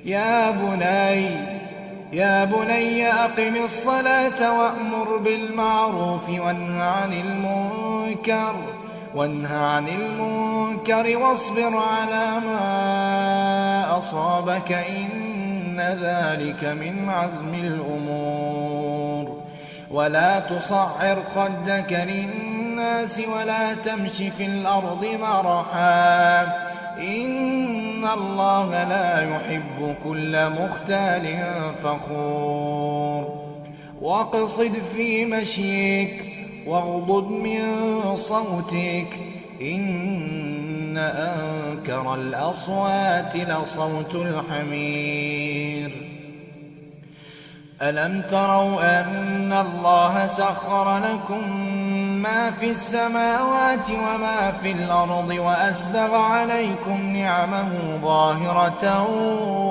يا بني أقم الصلاة وأمر بالمعروف وانه عن المنكر واصبر على ما أصابك إن ذلك من عزم الأمور. ولا تصعر خدك للناس ولا تمش في الأرض مرحا إن الله لا يحب كل مختال فخور. واقصد في مشيك واغضض من صوتك إن أنكر الأصوات لصوت الحمير. ألم تروا أن الله سخر لكم ما في السماوات وما في الأرض وأسبغ عليكم نعمه ظاهرة